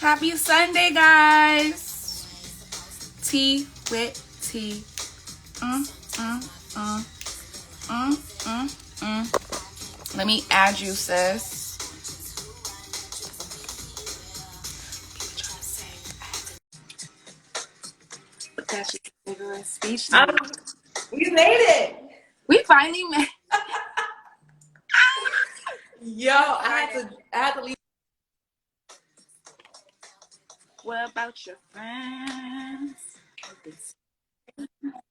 Happy Sunday, guys. Tea with tea. Let me add you, sis. But that's just a vigorous speech. We made it. We finally made. Yo, I had to leave. What about your friends?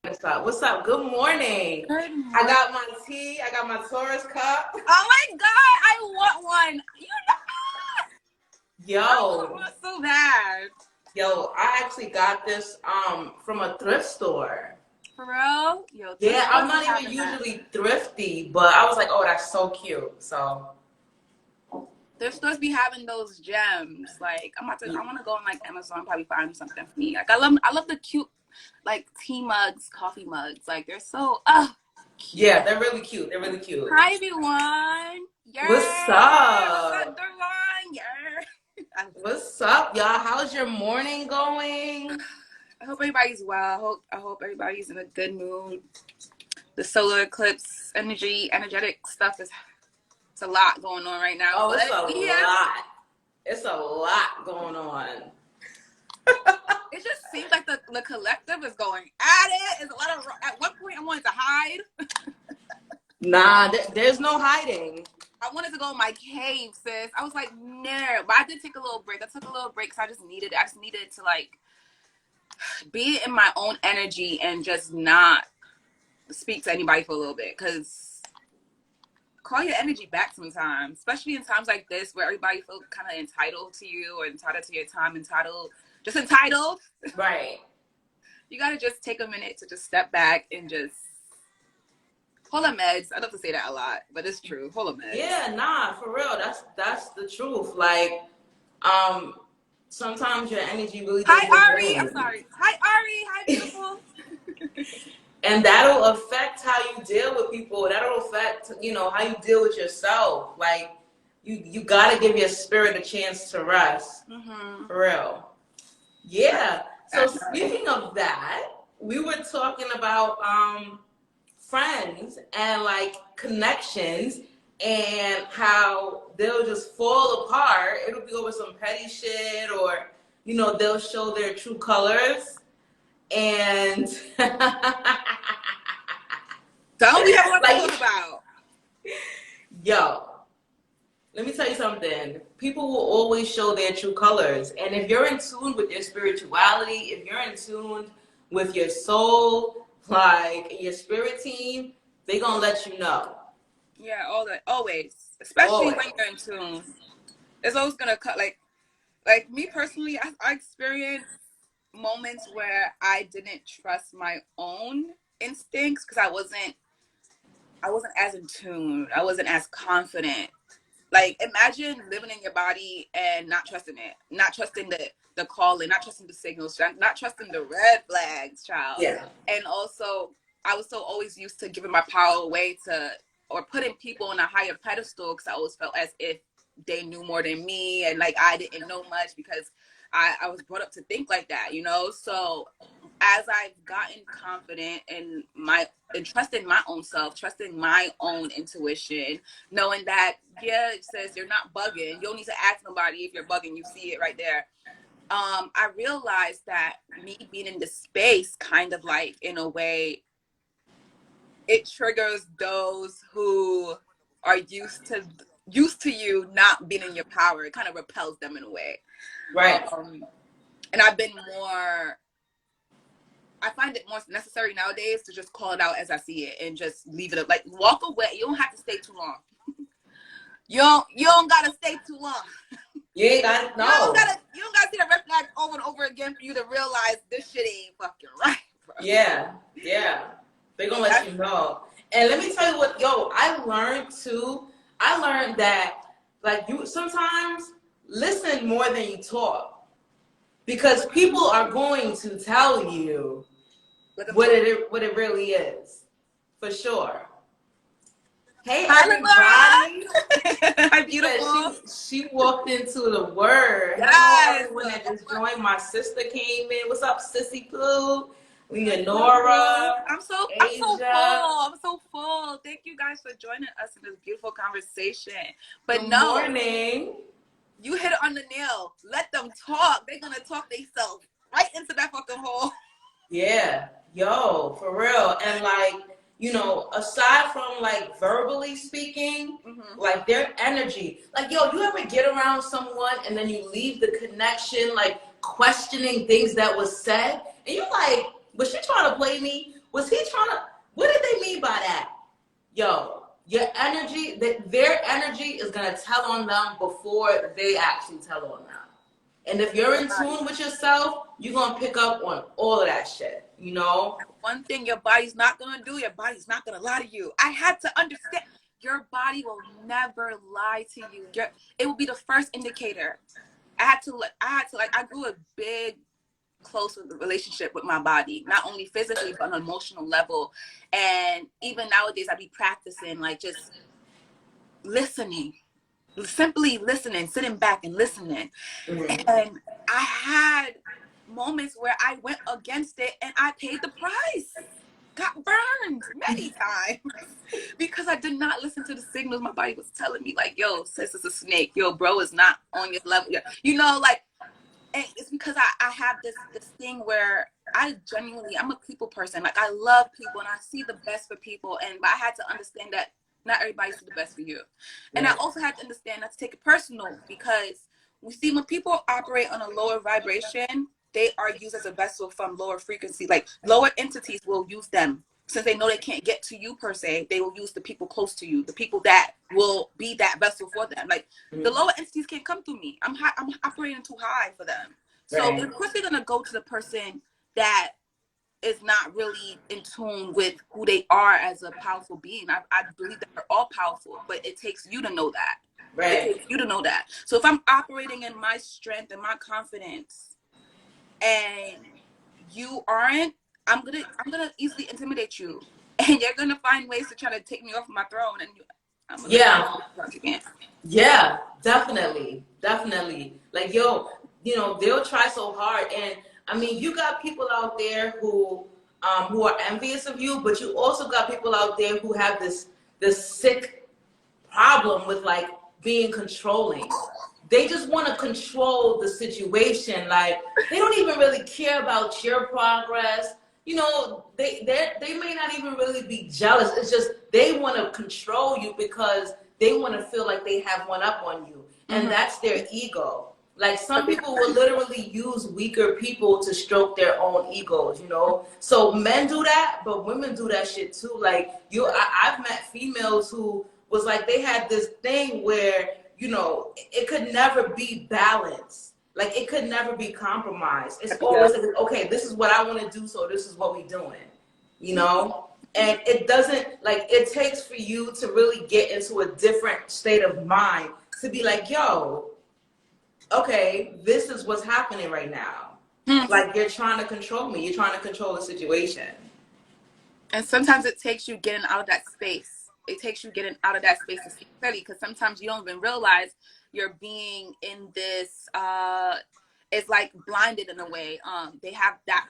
What's up? Good morning. Good morning. I got my tea. I got my Taurus cup. Oh my God, I want one. Yo, I want so bad. Yo, I actually got this from a thrift store. For real? Yo, yeah, I'm not even usually thrifty, but I was like, oh, that's so cute. So thrift stores be having those gems. Like I want to go on like Amazon, probably find something for me. Like I love the cute like tea mugs, coffee mugs. Like they're so cute. Yeah, they're really cute. They're really cute. Hi everyone. Yeah. What's up? What's up, Devon? Yeah. What's up, y'all? How's your morning going? I hope everybody's well. I hope everybody's in a good mood. The solar eclipse energetic stuff is. It's a lot going on right now. Oh, it's a lot. It's a lot going on. It just seems like the collective is going at it. It's a lot of. At one point, I wanted to hide. Nah, there's no hiding. I wanted to go in my cave, sis. I was like, no. But I did take a little break. I took a little break because I just needed to like be in my own energy and just not speak to anybody for a little bit. Because call your energy back sometimes, especially in times like this where everybody feels kind of entitled to you or entitled to your time, entitled. Right. You got to just take a minute to just step back and just hold up meds. I love to say that a lot, but it's true. Hold up meds. Yeah, nah, for real. That's the truth. Like, sometimes your energy really. Hi, Ari. I'm sorry. Hi, Ari. Hi, beautiful. And that'll affect how you deal with people. That'll affect, how you deal with yourself. Like, you got to give your spirit a chance to rest. Mm-hmm. For real. Yeah. So speaking of that, we were talking about friends and like connections and how they'll just fall apart. It'll be over some petty shit or, they'll show their true colors. And don't we have what to talk about? Yo, let me tell you something. People will always show their true colors. And if you're in tune with your spirituality, if you're in tune with your soul, like your spirit team, they're going to let you know. Yeah, always. Especially when you're in tune. It's always going to cut. Like me personally, I experienced moments where I didn't trust my own instincts because I wasn't as in tune. I wasn't as confident. Like, imagine living in your body and not trusting it, not trusting the calling, not trusting the signals, not trusting the red flags, child. Yeah. And also, I was so always used to giving my power away or putting people on a higher pedestal because I always felt as if they knew more than me and like I didn't know much because I was brought up to think like that, So as I've gotten confident in trusting my own self, trusting my own intuition, knowing that, yeah, it says you're not bugging. You don't need to ask nobody if you're bugging. You see it right there. I realized that me being in this space kind of like, in a way, it triggers those who are used to you not being in your power. It kind of repels them in a way. Right. And I find it more necessary nowadays to just call it out as I see it and just leave it up. Like, walk away. You don't have to stay too long. You don't gotta stay too long. You ain't got no. You don't gotta see the red flag over and over again for you to realize this shit ain't fucking right, bro. Yeah. They're gonna let you know. And let me tell you what, I learned that like you sometimes listen more than you talk. Because people are going to tell you what it really is. For sure. Hey, everybody. Hi, beautiful. She walked into the word. Yes. Hello, everyone that just joined. My sister came in. What's up, Sissy Pooh? Leonora. I'm so full. Thank you guys for joining us in this beautiful conversation. But Good morning. You hit it on the nail. Let them talk. They're gonna talk themselves right into that fucking hole. Yeah, yo, for real. And like, you know, aside from like verbally speaking, like their energy, like, yo, you ever get around someone and then you leave the connection, like questioning things that was said, and you're like, was she trying to play me? Was he trying to? What did they mean by that? Yo, your energy, their energy is gonna tell on them before they actually tell on them. And if you're in tune with yourself, you're going to pick up on all of that shit, you know? One thing your body's not going to do, your body's not going to lie to you. I had to understand. Your body will never lie to you. It will be the first indicator. I grew a big, close relationship with my body, not only physically, but on an emotional level. And even nowadays, I be practicing, like, just listening. Simply listening, sitting back and listening. And I had moments where I went against it and I paid the price. Got burned many times because I did not listen to the signals my body was telling me, like, yo, sis is a snake. Yo, bro is not on your level. You know, like, and it's because I have this thing where I'm a people person. Like, I love people and I see the best for people. But I had to understand that not everybody sees the best for you. And I also had to understand not to take it personal, because we see when people operate on a lower vibration, they are used as a vessel from lower frequency. Like, lower entities will use them. Since they know they can't get to you per se, they will use the people close to you, the people that will be that vessel for them. Like, the lower entities can't come through me. I'm operating too high for them. So of course they're gonna go to the person that is not really in tune with who they are as a powerful being. I believe that they're all powerful, but it takes you to know that. It takes you to know that. So if I'm operating in my strength and my confidence, and you aren't, I'm gonna easily intimidate you, and you're gonna find ways to try to take me off my throne. And I'm gonna yeah, definitely. Like, yo, you know, they'll try so hard, and I mean, you got people out there who are envious of you, but you also got people out there who have this sick problem with like being controlling. They just want to control the situation. Like, they don't even really care about your progress. You know, they may not even really be jealous. It's just they want to control you because they want to feel like they have one up on you, and that's their ego. Like, some people will literally use weaker people to stroke their own egos, you know? So men do that, but women do that shit too. Like, I've met females who was like, they had this thing where, you know, it could never be balanced. Like, it could never be compromised. It's always like, okay, this is what I want to do, so this is what we doing, you know? And it doesn't, like, it takes for you to really get into a different state of mind to be like, yo, okay, this is what's happening right now. Like, you're trying to control me. You're trying to control the situation. And sometimes it takes you getting out of that space. It takes you getting out of that space to see clearly, because sometimes you don't even realize you're being in this, it's like blinded in a way. They have that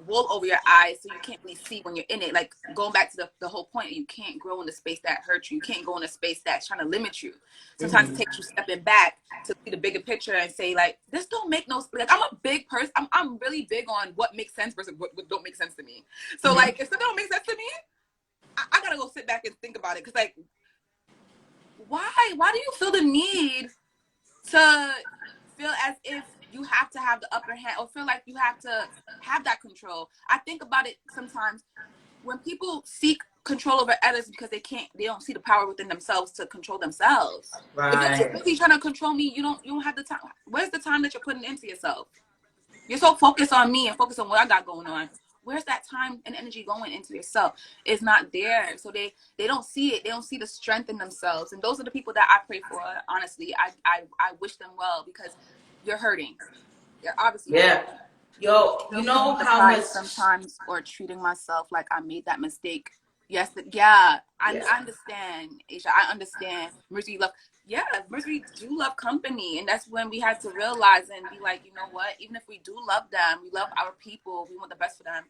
wool over your eyes, so you can't really see when you're in it. Like, going back to the whole point, you can't grow in a space that hurts you. You can't go in a space that's trying to limit you. Sometimes it takes you stepping back to see the bigger picture and say, like, this don't make no, like, I'm a big person. I'm really big on what makes sense versus what don't make sense to me. So like, if something don't make sense to me, I gotta go sit back and think about it. Cause like, why do you feel the need to feel as if you have to have the upper hand, or feel like you have to have that control? I think about it sometimes when people seek control over others because they don't see the power within themselves to control themselves. If you're too busy trying to control me, you don't have the time. Where's the time that you're putting into yourself? You're so focused on me and focused on what I got going on. Where's that time and energy going into yourself? It's not there. So they don't see it. They don't see the strength in themselves. And those are the people that I pray for. Honestly, I wish them well, because you're hurting. You're obviously hurting. Yo, you know how much sometimes, or treating myself like I made that mistake. Yes, I understand, Aisha. I understand. Mercy, love. Yeah, Mercury do love company, and that's when we had to realize and be like, you know what? Even if we do love them, we love our people, we want the best for them.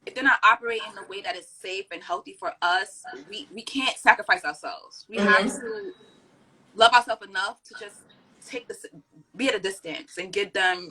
If they're not operating in a way that is safe and healthy for us, we can't sacrifice ourselves. We have to love ourselves enough to just take this, be at a distance, and get them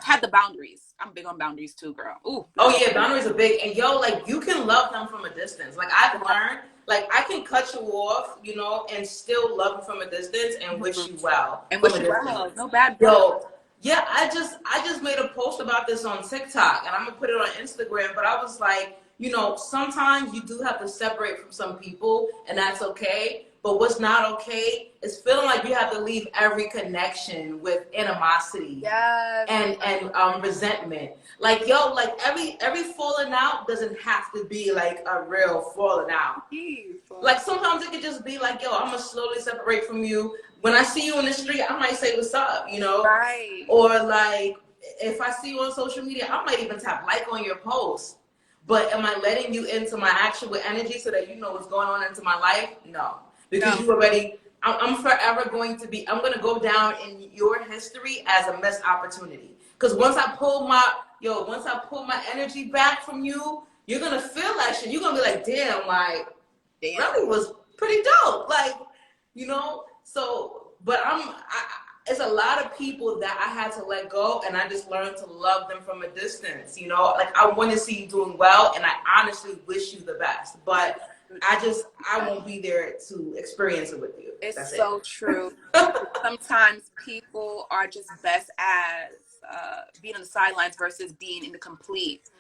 have the boundaries. I'm big on boundaries too, girl. Ooh. Oh yeah, boundaries are big. And yo, like you can love them from a distance. Like I've learned, like I can cut you off, you know, and still love you from a distance and wish you well And from wish a you distance. well. No bad blood. Yo, yeah, I just made a post about this on TikTok and I'm gonna put it on Instagram, but I was like, you know, sometimes you do have to separate from some people and that's okay. But what's not okay is feeling like you have to leave every connection with animosity. Yes. And resentment. Like yo, like every falling out doesn't have to be like a real falling out. Like sometimes it could just be like, yo, I'm gonna slowly separate from you. When I see you in the street, I might say what's up, you know? Right. Or like if I see you on social media, I might even tap like on your post. But am I letting you into my actual energy so that you know what's going on into my life? No. Because you already I'm forever going to be, I'm going to go down in your history as a missed opportunity. Because once I pull my energy back from you, you're going to feel that shit. You're going to be like, damn, like, Remy was pretty dope. Like, you know, so, but it's a lot of people that I had to let go and I just learned to love them from a distance, you know, like I want to see you doing well and I honestly wish you the best, but I won't be there to experience it with you. It's so true. Sometimes people are just best as being on the sidelines versus being in the complete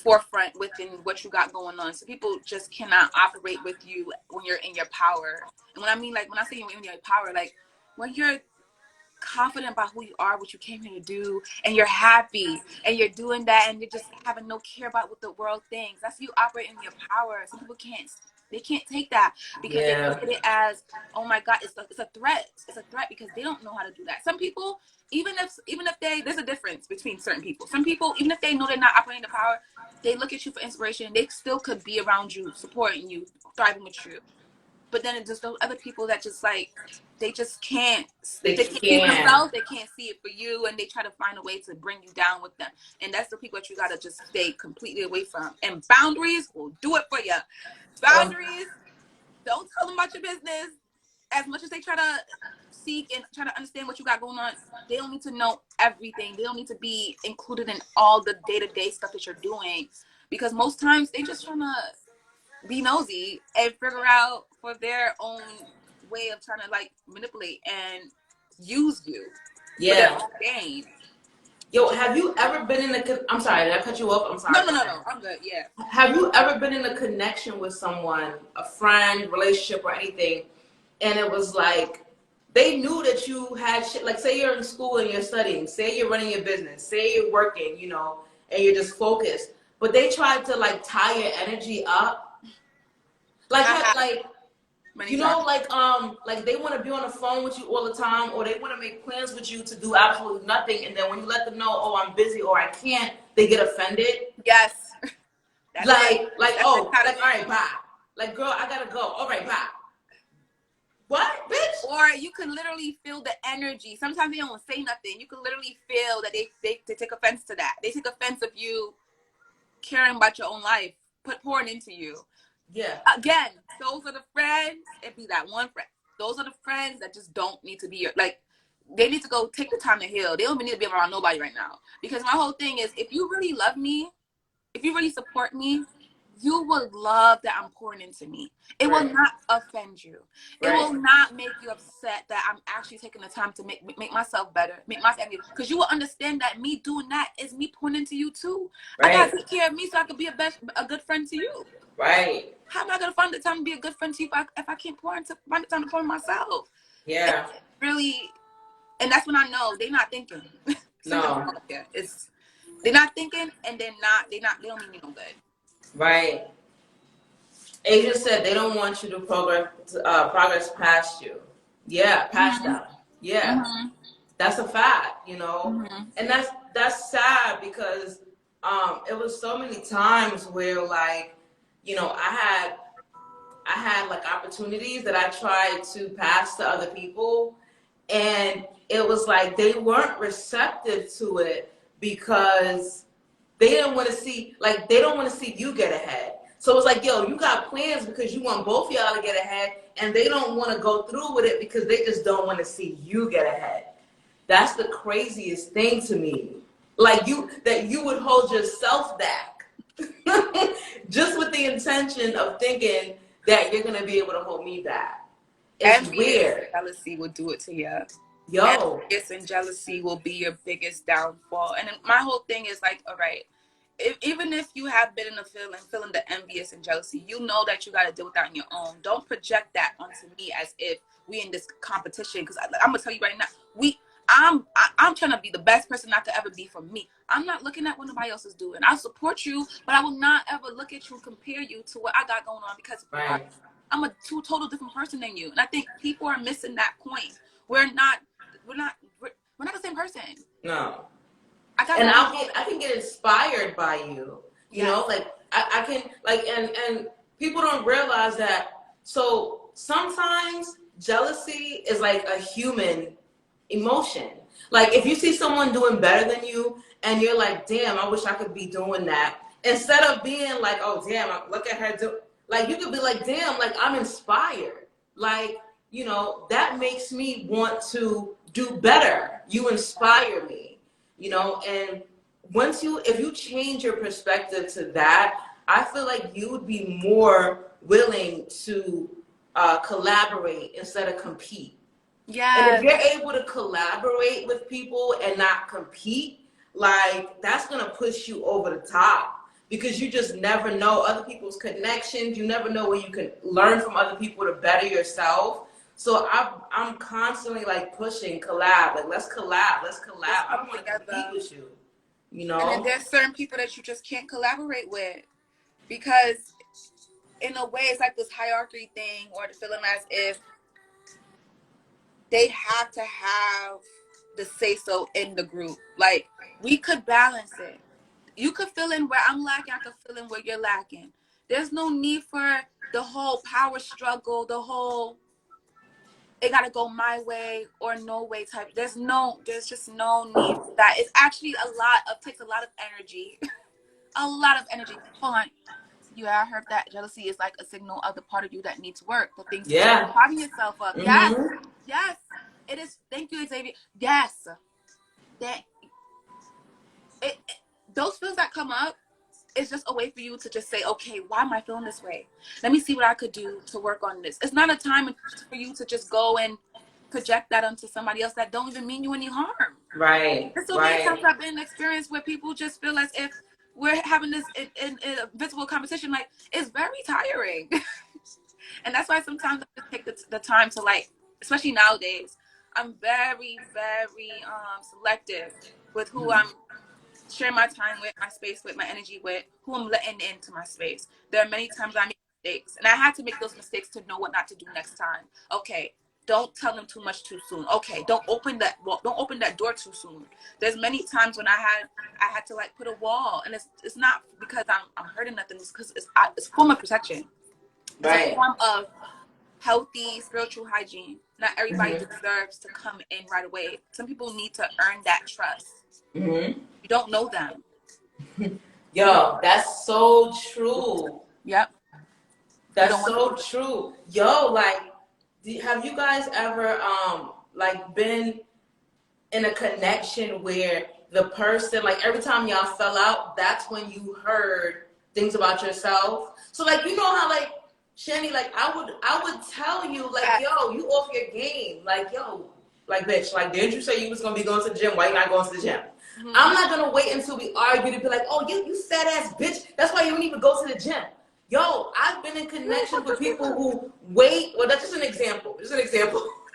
forefront within what you got going on. So people just cannot operate with you when you're in your power. And when I mean, like, when I say you're in your power, like when you're confident about who you are, what you came here to do, and you're happy and you're doing that and you're just having no care about what the world thinks. That's you operating in your power. Some people can't take that because they look at it as, oh my God, it's a threat. It's a threat because they don't know how to do that. Some people, even if there's a difference between certain people. Some people, even if they know they're not operating the power, they look at you for inspiration. They still could be around you, supporting you, thriving with you. But then it's just those other people that just like, they just can't. They can't see for themselves. They can't see it for you, and they try to find a way to bring you down with them. And that's the people that you gotta just stay completely away from. And boundaries will do it for you. Boundaries. Don't tell them about your business. As much as they try to seek and try to understand what you got going on, they don't need to know everything. They don't need to be included in all the day-to-day stuff that you're doing, because most times they just trying to be nosy and figure out for their own way of trying to like manipulate and use you for their own gain. Yo, have you ever been in a? I'm sorry, did I cut you off? I'm sorry. No, I'm good. Yeah. Have you ever been in a connection with someone, a friend, relationship, or anything, and it was like they knew that you had shit? Like, say you're in school and you're studying, say you're running your business, say you're working, you know, and you're just focused, but they tried to like tie your energy up, like you know, like they want to be on the phone with you all the time, or they want to make plans with you to do absolutely nothing, and then when you let them know, oh, I'm busy or I can't, they get offended. Yes. Like, all right, bye. Like, girl, I gotta go. All right, bye. What, bitch? Or you can literally feel the energy. Sometimes they don't say nothing. You can literally feel that they take offense to that. They take offense of you caring about your own life, pouring into you. Yeah. Again, those are the friends. It'd be that one friend. Those are the friends that just don't need to be your, like, they need to go take the time to heal. They don't even need to be around nobody right now. Because my whole thing is, if you really love me, if you really support me, you will love that I'm pouring into me. It will not offend you. It will not make you upset that I'm actually taking the time to make myself better, make myself, because you will understand that me doing that is me pouring into you too. I gotta take care of me so I can be a good friend to you. Right. How am I gonna find the time to be a good friend to you if I can't find the time to pour into myself? Yeah. It's really, and that's when I know they're not thinking. No. It's they're not thinking, and they don't mean me no good. Right. Agent said they don't want you to progress past you. Yeah, past them. Yeah. That's a fact, you know. And that's sad because it was so many times where, like, you know, I I had like opportunities that I tried to pass to other people, and it was like they weren't receptive to it because they didn't want to see, like, they don't want to see you get ahead. So it's like, yo, you got plans because you want both y'all to get ahead, and they don't want to go through with it because they just don't want to see you get ahead. That's the craziest thing to me. Like, that you would hold yourself back just with the intention of thinking that you're gonna be able to hold me back. It's weird. Jealousy will do it to you. Yo. Envious and jealousy will be your biggest downfall. And my whole thing is like, all right, even if you have been in a feeling the envious and jealousy, you know that you got to deal with that on your own. Don't project that onto me as if we in this competition. Because I'm gonna tell you right now, I'm trying to be the best person I could ever be for me. I'm not looking at what nobody else is doing. I support you, but I will not ever look at you and compare you to what I got going on, because I'm a total different person than you. And I think people are missing that point. We're not the same person. No. I can get inspired by you. You know, like I can, like, and people don't realize that. So sometimes jealousy is like a human emotion. Like, if you see someone doing better than you and you're like, damn, I wish I could be doing that, instead of being like, oh damn, look at her do, like, you could be like, damn, like, I'm inspired. Like, you know, that makes me want to do better. You inspire me, you know. And if you change your perspective to that, I feel like you would be more willing to collaborate instead of compete. Yeah. And if you're able to collaborate with people and not compete, like, that's going to push you over the top, because you just never know other people's connections. You never know where you can learn from other people to better yourself. So I'm constantly like pushing collab. Like, let's collab. I want to compete with you. You know? And then there's certain people that you just can't collaborate with, because in a way it's like this hierarchy thing, or the feeling as if they have to have the say so in the group. Like, we could balance it. You could fill in where I'm lacking, I could fill in where you're lacking. There's no need for the whole power struggle, the whole it gotta go my way or no way type. There's just no need for that. It's actually takes a lot of energy. A lot of energy. Hold on. I heard that jealousy is like a signal of the part of you that needs work. The things you're propping yourself up. Mm-hmm. Yes. It is. Thank you, Xavier. Yes. Those feels that come up, it's just a way for you to just say, okay, why am I feeling this way? Let me see what I could do to work on this. It's not a time for you to just go and project that onto somebody else that don't even mean you any harm. Right. There's so many times I've been in experience where people just feel as if we're having this in a visible competition. Like, it's very tiring. And that's why sometimes I just take the time to, like, especially nowadays, I'm very, very selective with who I'm sharing my time with, my space with, my energy with, who I'm letting into my space. There are many times I make mistakes, and I had to make those mistakes to know what not to do next time. Okay, don't tell them too much too soon. Okay, don't open that door too soon. There's many times when I had to, like, put a wall, and it's not because I'm hurting nothing. It's because it's a form of protection. It's a form of healthy spiritual hygiene. Not everybody deserves to come in right away. Some people need to earn that trust. Mm-hmm. You don't know them. Yo, that's so true. Yep. That's so true. Yo, like, have you guys ever like been in a connection where the person, like, every time y'all fell out, that's when you heard things about yourself? So, like, you know how, like, Shani, like, I would tell you, like, yo, you off your game. Like, yo, like, bitch, like, didn't you say you was gonna be going to the gym? Why you not going to the gym? Mm-hmm. I'm not gonna wait until we argue to be like, oh, you fat ass bitch. That's why you don't even go to the gym. Yo, I've been in connection with people who wait. Well, that's just an example.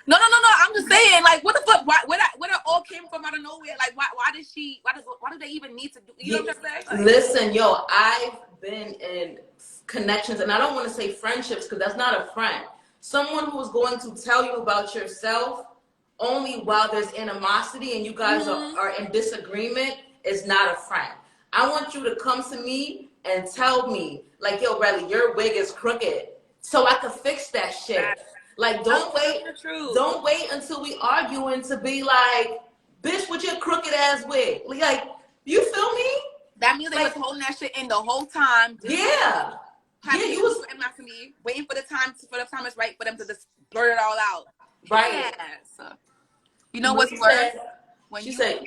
No. I'm just saying, like, what the fuck? Where that all came from out of nowhere? Like, why do they even need to do? You know what I'm saying? Like, listen, yo, I've been in connections, and I don't want to say friendships because that's not a friend. Someone who is going to tell you about yourself only while there's animosity and you guys are in disagreement is not a friend. I want you to come to me and tell me, like, yo, Bradley, your wig is crooked. so I could fix that shit. Like, don't wait until we arguing to be like, bitch, with your crooked ass wig. Like, you feel me? That means they was holding that shit in the whole time. Yeah. You was for me, waiting for the time is right for them to just blurt it all out. Right. Yes. You know what's worse? When she said,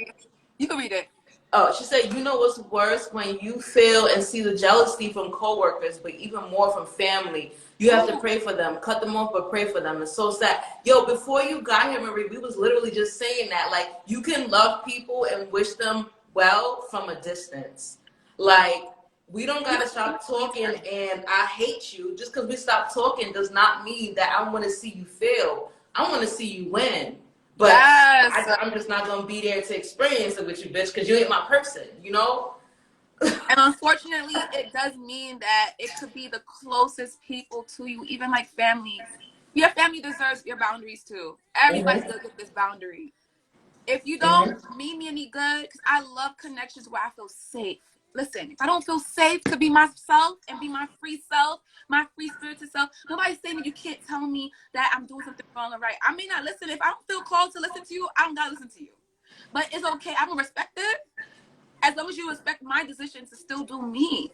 you can read it. Oh, she said, you know what's worse? When you feel and see the jealousy from coworkers, but even more from family. You have to pray for them. Cut them off, but pray for them. It's so sad. Yo, before you got here, Marie, we was literally just saying that. Like, you can love people and wish them well from a distance. Like, we don't got to stop talking and I hate you. Just because we stop talking does not mean that I want to see you fail. I want to see you win. But I'm just not going to be there to experience it with you, bitch, because you ain't my person, you know? And unfortunately, it does mean that it could be the closest people to you, even like family. Your family deserves your boundaries too. Everybody's gonna get this boundary. If you don't mean me any good, because I love connections where I feel safe. Listen, if I don't feel safe to be myself and be my free self, my free spirited self, nobody's saying that you can't tell me that I'm doing something wrong or right. I may not listen. If I don't feel called to listen to you, I don't gotta listen to you. But it's okay. I'm gonna respect it. As long as you respect my decision to still do me.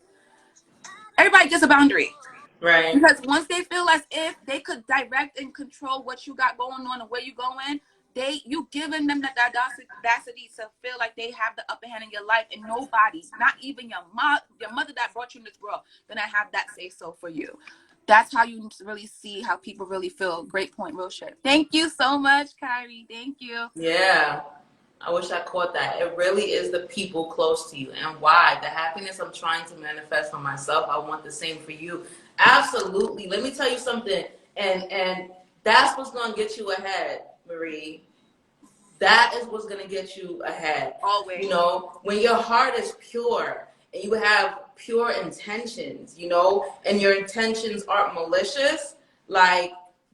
Everybody gets a boundary. Right. Because once they feel as if they could direct and control what you got going on and where you going, you giving them that audacity to feel like they have the upper hand in your life, and nobody, not even your mother that brought you in this world, gonna have that say so for you. That's how you really see how people really feel. Great point, real shit. Thank you so much, Kyrie. Thank you. Yeah. I wish I caught that. It really is the people close to you. And why? The happiness I'm trying to manifest for myself, I want the same for you. Absolutely. Let me tell you something. And that's what's going to get you ahead, Marie. That is what's going to get you ahead. Always. You know, when your heart is pure and you have pure intentions, you know, and your intentions aren't malicious, like,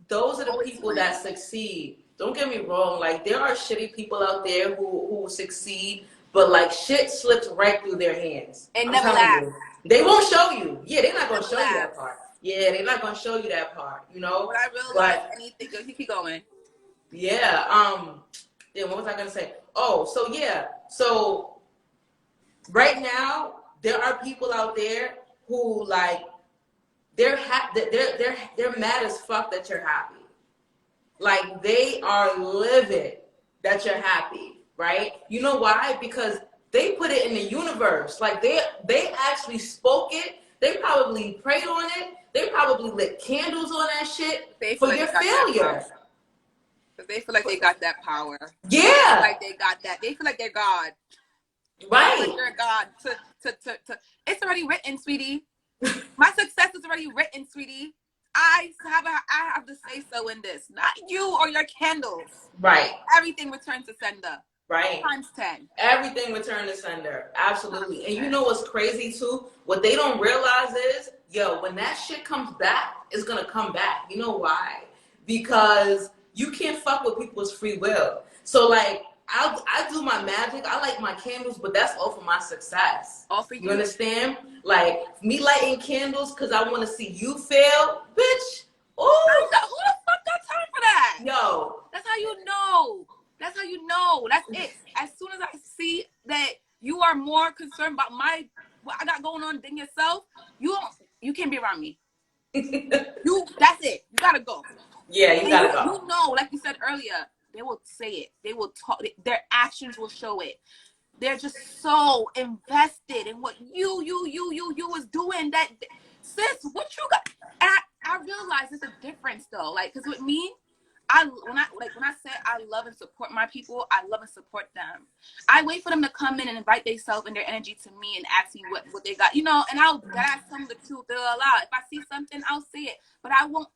those are the people that succeed. Don't get me wrong, like, there are shitty people out there who succeed, but like, shit slips right through their hands. And never laugh. They won't show you. Yeah, they're not gonna show you that part. Yeah, they're not gonna show you that part, you know? What I realized, anything, you keep going. Yeah, then what was I gonna say? Oh, so yeah. So right now, there are people out there who, like, they're mad as fuck that you're happy. Like, they are livid that you're happy, right? You know why? Because they put it in the universe. Like, they actually spoke it. They probably prayed on it. They probably lit candles on that shit for your failure. Because they feel like they got that power. Yeah. They feel like they got that. They feel like they're God. Right. They feel like they're God. It's already written, sweetie. My success is already written, sweetie. I have to say so in this. Not you or your candles. Right. Everything returns to sender. Right. Times 10. Everything returned to sender. Absolutely. And you know what's crazy too? What they don't realize is, yo, when that shit comes back, it's going to come back. You know why? Because you can't fuck with people's free will. So, like, I do my magic. I light my candles, but that's all for my success. All for you. You understand? Like, me lighting candles because I want to see you fail, bitch. Oh, who the fuck got time for that? Yo. That's how you know. That's how you know. That's it. As soon as I see that you are more concerned about what I got going on than yourself, you can't be around me. That's it. You gotta go. Yeah, you gotta go. You know, like you said earlier, they will say it. They will talk. Their actions will show it. They're just so invested in what you was doing. That, sis, what you got? And I realize there's a difference though. Like, cause with me, when I say I love and support my people, I love and support them. I wait for them to come in and invite themselves and their energy to me and ask me what they got, you know, and I'll ask them the truth. They'll allow. If I see something, I'll say it. But I won't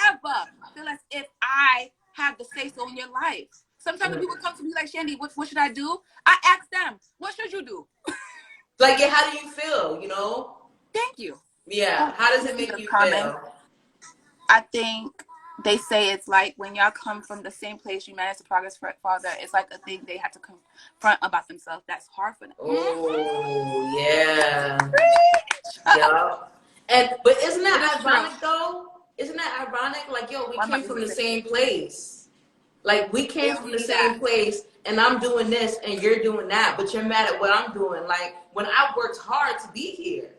ever feel as if I have the say so in your life. Sometimes when people come to me like, Shandy, what should I do? I ask them, what should you do? Like, yeah, how do you feel, you know? Thank you. Yeah, how does it make you feel? I think they say it's like when y'all come from the same place you managed to progress farther, it's like a thing they have to confront about themselves. That's hard for them. Oh, yeah. Yeah. But isn't that ironic though? isn't that ironic? Like, yo, we Why am I came from the using same place. Like, we They came don't from the see same that. place, and I'm doing this, and you're doing that, but you're mad at what I'm doing. Like, when I worked hard to be here,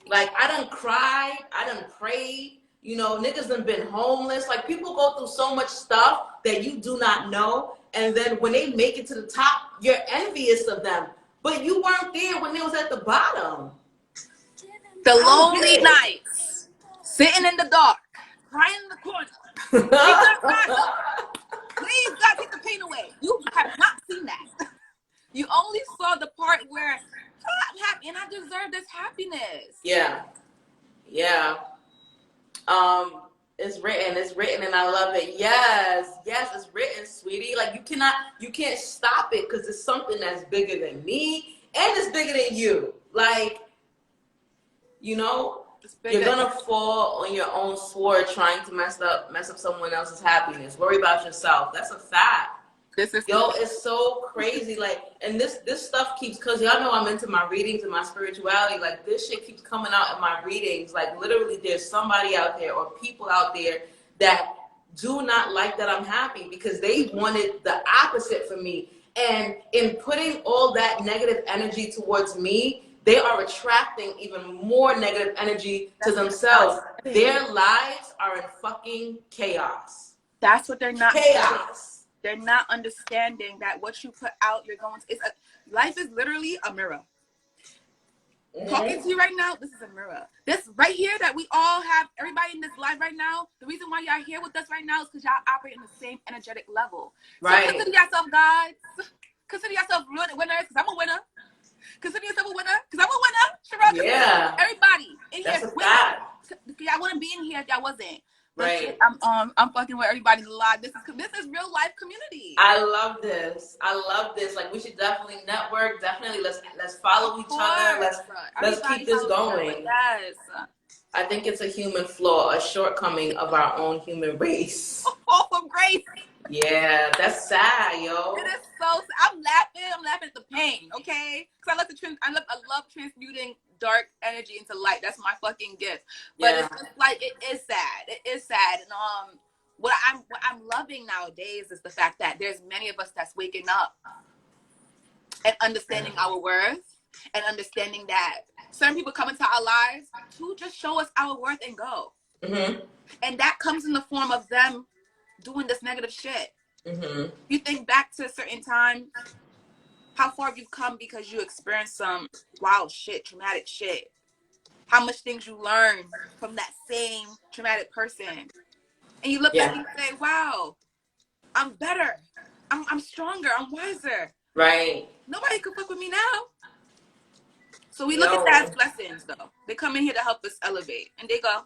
like, I done cried, I done prayed, you know, niggas done been homeless. Like, people go through so much stuff that you do not know, and then when they make it to the top, you're envious of them. But you weren't there when they was at the bottom. The I don't lonely get it. nights, sitting in the dark, crying in the corner. Please, God, help. Please, God, take the pain away. You have not seen that. You only saw the part where I'm happy and I deserve this happiness. Yeah. Yeah. It's written, and I love it. Yes, it's written, sweetie. Like, you can't stop it because it's something that's bigger than me and it's bigger than you. Like, you know, you're gonna fall on your own sword trying to mess up someone else's happiness. Worry about yourself. That's a fact. This is Yo, it's so crazy. Like, and this stuff keeps, cause y'all know I'm into my readings and my spirituality. Like, this shit keeps coming out in my readings. Like, literally, there's somebody out there or people out there that do not like that I'm happy because they wanted the opposite for me. And in putting all that negative energy towards me, they are attracting even more negative energy to themselves. Their lives are in fucking chaos. That's what they're not chaos. They're not understanding that what you put out, you're going to. Life is literally a mirror. Talking to you right now, this is a mirror. This right here that we all have, everybody in this life right now, the reason why y'all here with us right now is because y'all operate in the same energetic level. Right. So consider yourself gods. Consider yourself winners, because I'm a winner. Consider yourself a winner, because I'm a winner. Sherelle, yeah. Everybody in That's here a winner. fact. Y'all wouldn't be in here if y'all wasn't. Right. I'm fucking with everybody live. This is real life community. I love this. Like, we should definitely network. Definitely let's follow each other. Let's keep this going. Yes. I think it's a human flaw, a shortcoming of our own human race. Oh, from grace. Yeah, that's sad, yo. It is so sad. I'm laughing at the pain, okay? Because I love transmuting dark energy into light. That's my fucking gift. But it's just like, it is sad. It is sad. And what I'm loving nowadays is the fact that there's many of us that's waking up and understanding our worth and understanding that certain people come into our lives to just show us our worth and go. Mm-hmm. And that comes in the form of them doing this negative shit. Mm-hmm. You think back to a certain time, how far you've come because you experienced some wild shit, traumatic shit. How much things you learn from that same traumatic person. And you look back and you say, wow, I'm better. I'm stronger. I'm wiser. Right. Nobody could fuck with me now. So we look at that as blessings, though. They come in here to help us elevate. And they go.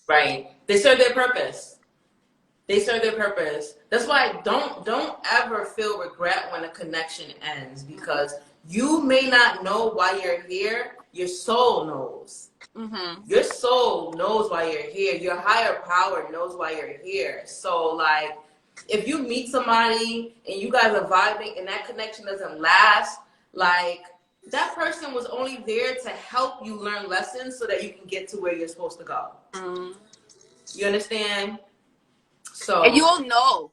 Right. They serve their purpose. That's why don't ever feel regret when a connection ends, because you may not know why you're here. Your soul knows. Mm-hmm. Your soul knows why you're here. Your higher power knows why you're here. So, like, if you meet somebody and you guys are vibing and that connection doesn't last, like, that person was only there to help you learn lessons so that you can get to where you're supposed to go. Mm-hmm. You understand? So, and you'll know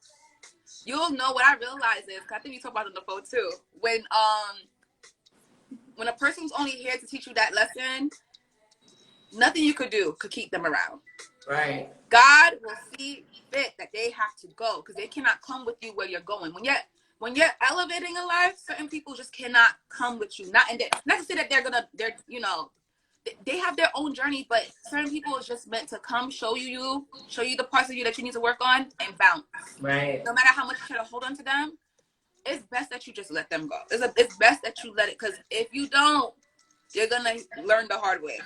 what I realize is, I think we talked about it on the phone too. When a person's only here to teach you that lesson, nothing you could do could keep them around. Right. God will see fit that they have to go because they cannot come with you where you're going. When you're elevating in life, certain people just cannot come with you. Not to say that they have their own journey, but certain people is just meant to come show you the parts of you that you need to work on and bounce. Right. No matter how much you try to hold on to them, it's best that you just let them go. It's best that you let it, because if you don't, you're gonna learn the hard way.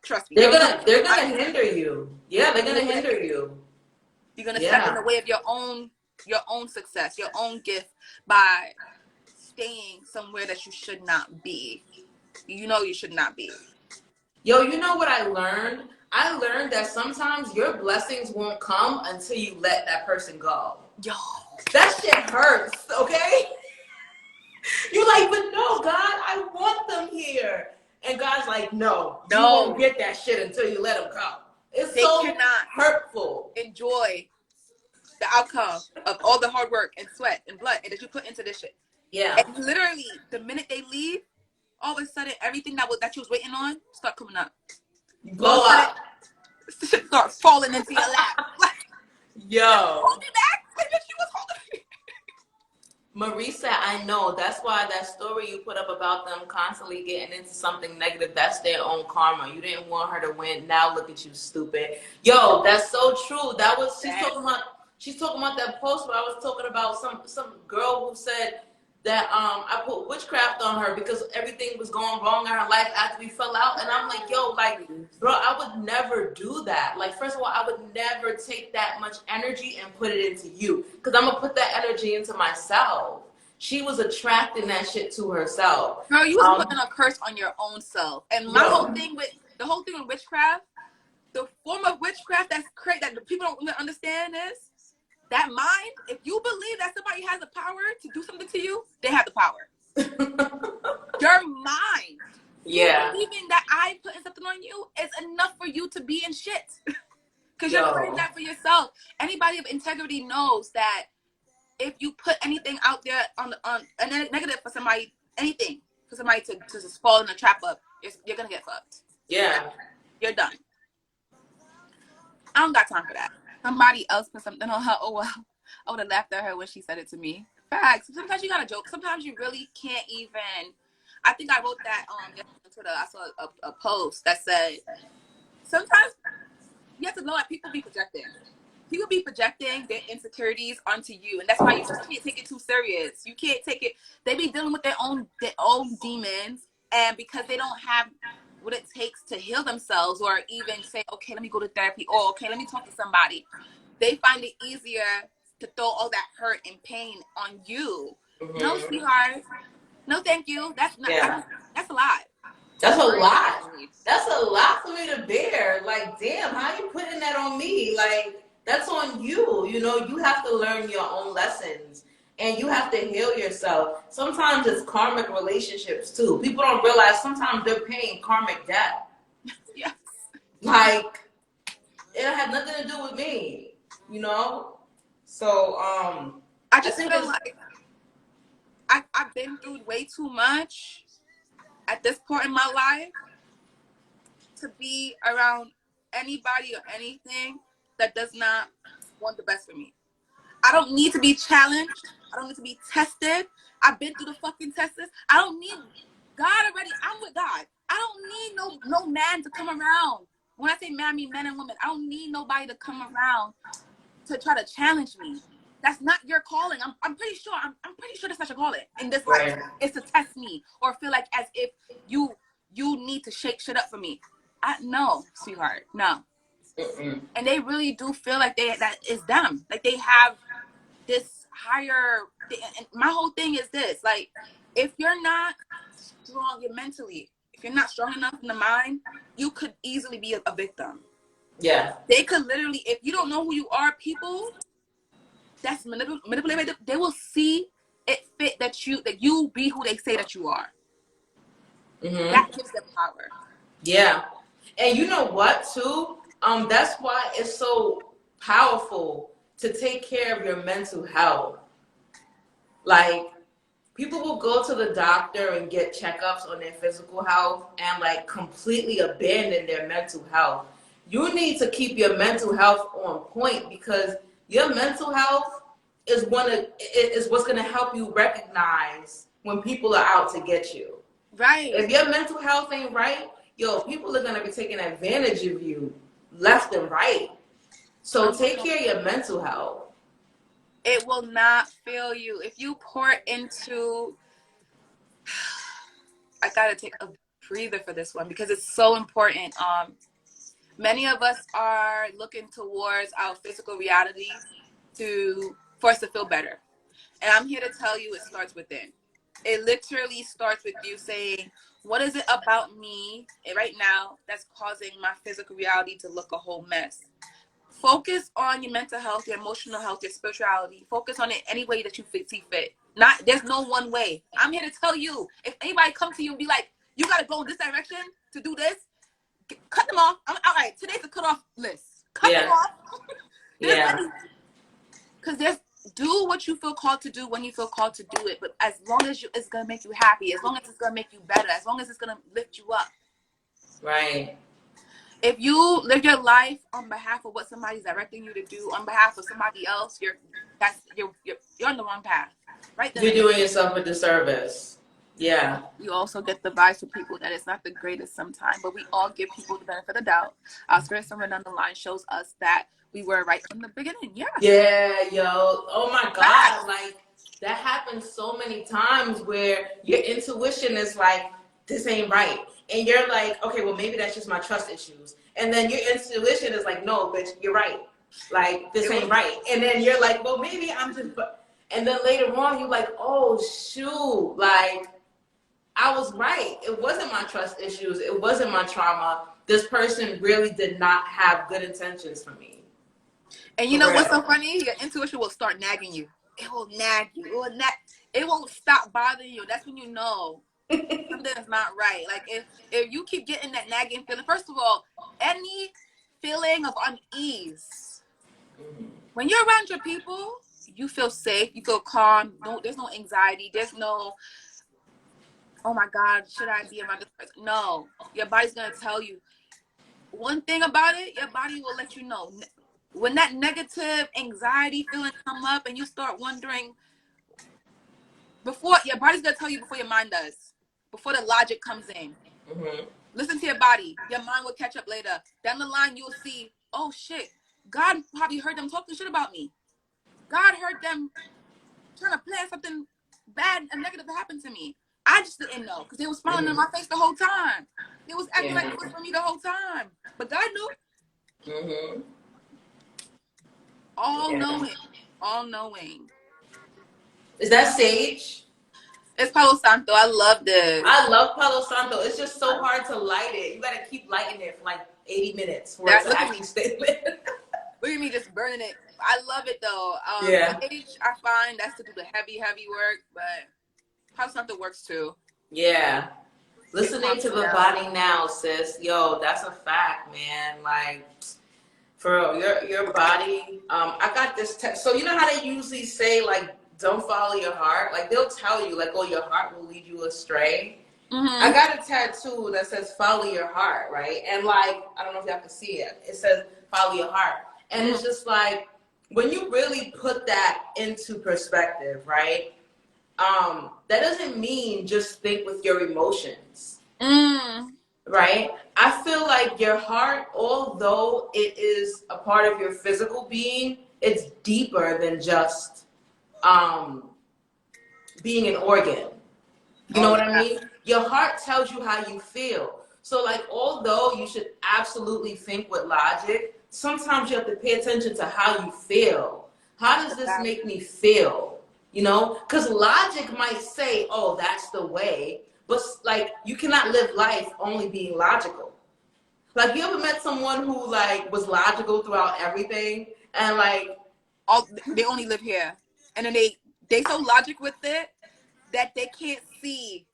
Trust me. They're gonna hinder you. Yeah, they're gonna hinder you. You're gonna step in the way of your own success, your own gift, by staying somewhere that you should not be. You should not be. Yo, you know what I learned? I learned that sometimes your blessings won't come until you let that person go. Yo, that shit hurts, okay? You're like, but no, God, I want them here. And God's like, no, you won't get that shit until you let them go. It's they so cannot hurtful. enjoy the outcome of all the hard work and sweat and blood and that you put into this shit. Yeah. And literally, the minute they leave, all of a sudden, everything that you was waiting on start coming up. You blow up. Shit start falling into your lap. Like, yo. Hold me back. Like, bitch, you was holding me. Marisa, I know. That's why that story you put up about them constantly getting into something negative, that's their own karma. You didn't want her to win. Now look at you, stupid. Yo, that's so true. That was she's talking about that post where I was talking about some girl who said that I put witchcraft on her because everything was going wrong in her life after we fell out. And I'm like, yo, like, bro, I would never do that. Like, first of all, I would never take that much energy and put it into you because I'm going to put that energy into myself. She was attracting that shit to herself. Girl, you was putting a curse on your own self. And my whole thing with witchcraft, the form of witchcraft that's crazy that the people don't really understand is that mind, if you believe that somebody has the power to do something to you, they have the power. Your mind. Yeah. You believing that I putting something on you is enough for you to be in shit. Because you're putting that for yourself. Anybody of integrity knows that if you put anything out there on a negative for somebody, anything for somebody to just fall in a trap of, you're gonna get fucked. Yeah. You're done. I don't got time for that. Somebody else put something on her. Oh well, I would have laughed at her when she said it to me. Facts. Sometimes you gotta joke. Sometimes you really can't even. I think I wrote that on Twitter. I saw a post that said sometimes you have to know that people be projecting. People be projecting their insecurities onto you, and that's why you just can't take it too serious. You can't take it. They be dealing with their own demons, and because they don't have what it takes to heal themselves or even say, okay, let me go to therapy, or okay, let me talk to somebody, they find it easier to throw all that hurt and pain on you. Mm-hmm. No, sweetheart. No, thank you. That's not. That's a lot. That's a lot. That's a lot for me to bear. Like, damn, how you putting that on me? Like, that's on you. You know, you have to learn your own lessons. And you have to heal yourself. Sometimes it's karmic relationships, too. People don't realize sometimes they're paying karmic debt. Yes. Like, it had nothing to do with me, you know? So, I just feel like I've been through way too much at this point in my life to be around anybody or anything that does not want the best for me. I don't need to be challenged. I don't need to be tested. I've been through the fucking tests. I don't need God already. I'm with God. I don't need no man to come around. When I say man, I mean men and women. I don't need nobody to come around to try to challenge me. That's not your calling. I'm pretty sure. I'm pretty sure that's not your calling in this life. It's to test me or feel like as if you need to shake shit up for me. No, sweetheart, no. Mm-mm. And they really do feel like that is them. Like they have this higher. And my whole thing is this: like, if you're not strong mentally, if you're not strong enough in the mind, you could easily be a victim. Yeah. They could literally, if you don't know who you are, people that's manipulated, they will see it fit that you be who they say that you are. Mm-hmm. That gives them power. Yeah. And you know what, too? That's why it's so powerful to take care of your mental health. Like, people will go to the doctor and get checkups on their physical health and, like, completely abandon their mental health. You need to keep your mental health on point because your mental health is what's going to help you recognize when people are out to get you. Right. If your mental health ain't right, people are going to be taking advantage of you left and right. So take care of your mental health. It will not fail you. If you pour into... I got to take a breather for this one because it's so important. Many of us are looking towards our physical reality for us to feel better. And I'm here to tell you it starts within. It literally starts with you saying, what is it about me right now that's causing my physical reality to look a whole mess? Focus on your mental health, your emotional health, your spirituality. Focus on it any way that you see fit. There's no one way. I'm here to tell you, if anybody comes to you and be like, you got to go in this direction to do this, cut them off. All right, today's a cut off list. Cut them off. Because there's do what you feel called to do when you feel called to do it. But as long as it's gonna make you happy, as long as it's gonna make you better, as long as it's gonna lift you up. Right. If you live your life on behalf of what somebody's directing you to do, on behalf of somebody else, you're on the wrong path. Right then, you're doing yourself a disservice. Yeah. You also get the vibes from people that it's not the greatest sometimes, but we all give people the benefit of the doubt. Our spirit somewhere down the line shows us that we were right from the beginning. Yeah. Yeah, yo. Oh my God. Like, that happens so many times where your intuition is like, this ain't right. And you're like, okay, well, maybe that's just my trust issues. And then your intuition is like, no, bitch, you're right. Like, this ain't right. And then you're like, well, maybe I'm just, and then later on, you're like, oh, shoot. Like, I was right. It wasn't my trust issues. It wasn't my trauma. This person really did not have good intentions for me. And you know what's so funny? Your intuition will start nagging you. It will nag you. It won't stop bothering you. That's when you know something's not right. Like if you keep getting that nagging feeling, first of all, any feeling of unease, when you're around your people, you feel safe, you feel calm. There's no anxiety. There's no, oh my God, should I be around this person? No, your body's gonna tell you. One thing about it, your body will let you know. When that negative anxiety feeling come up and you start wondering, before your body's gonna tell you before your mind does, before the logic comes in. Mm-hmm. Listen to your body. Your mind will catch up later. Down the line, you'll see, oh shit, God probably heard them talking shit about me. God heard them trying to plan something bad and negative to happen to me. I just didn't know because they were smiling in my face the whole time. They was acting like it was for me the whole time. But God knew. Mm-hmm. All knowing. Is that sage? It's Palo Santo. I love this. I love Palo Santo. It's just so hard to light it. You gotta keep lighting it for like 80 minutes for it to actually stay lit. Look at me just burning it. I love it though. Sage, I find that's to do the heavy work, but Palo Santo works too. Yeah. Listening to the body now, sis. Yo, that's a fact, man. Like, for real, your body. I got this text. So you know how they usually say like, don't follow your heart? Like they'll tell you like, oh, your heart will lead you astray. Mm-hmm. I got a tattoo that says follow your heart, right? And like, I don't know if y'all can see it. It says follow your heart. And it's just like, when you really put that into perspective, right? That doesn't mean just think with your emotions. Right? I feel like your heart, although it is a part of your physical being, it's deeper than just being an organ. You know what I mean? Your heart tells you how you feel. So like, although you should absolutely think with logic, sometimes you have to pay attention to how you feel. How does this make me feel? You know, because logic might say, oh, that's the way. But like, you cannot live life only being logical. Like, you ever met someone who like was logical throughout everything and like, they only live here, and then they so logic with it that they can't see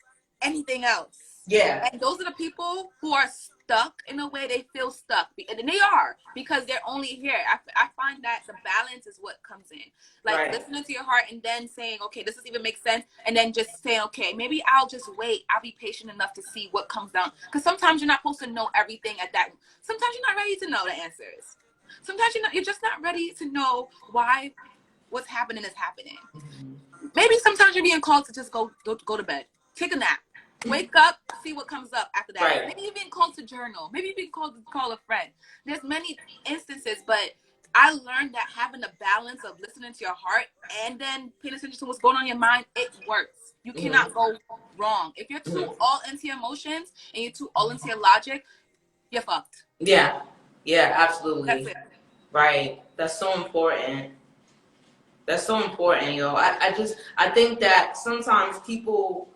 anything else. Yeah. And those are the people who are stuck in a way. They feel stuck, and they are, because they're only here. I find that the balance is what comes in, like listening to your heart and then saying, okay, this doesn't even make sense, and then just saying, okay, maybe I'll just wait. I'll be patient enough to see what comes down, because sometimes you're not supposed to know everything at that. Sometimes you're not ready to know the answers. Sometimes you're just not ready to know why what's happening is happening. Maybe sometimes you're being called to just go to bed, take a nap, wake up, see what comes up after that. Maybe you're being called to journal. Maybe you're being called to call a friend. There's many instances, but I learned that having a balance of listening to your heart and then paying attention to what's going on in your mind, it works. You cannot go wrong. If you're too all into your emotions and you're too all into your logic, you're fucked. Yeah, absolutely. That's it. Right. That's so important. That's so important, yo. I think that sometimes people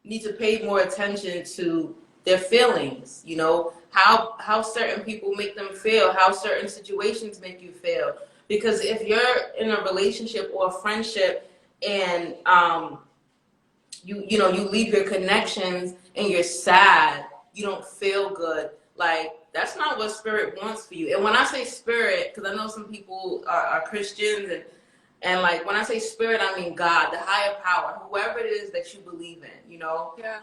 need to pay more attention to their feelings, you know, how certain people make them feel, how certain situations make you feel. Because if you're in a relationship or a friendship and you leave your connections and you're sad, you don't feel good. Like, that's not what spirit wants for you. And when I say spirit, because I know some people are Christians, and like when I say spirit, I mean God, the higher power, whoever it is that you believe in, you know. Yeah.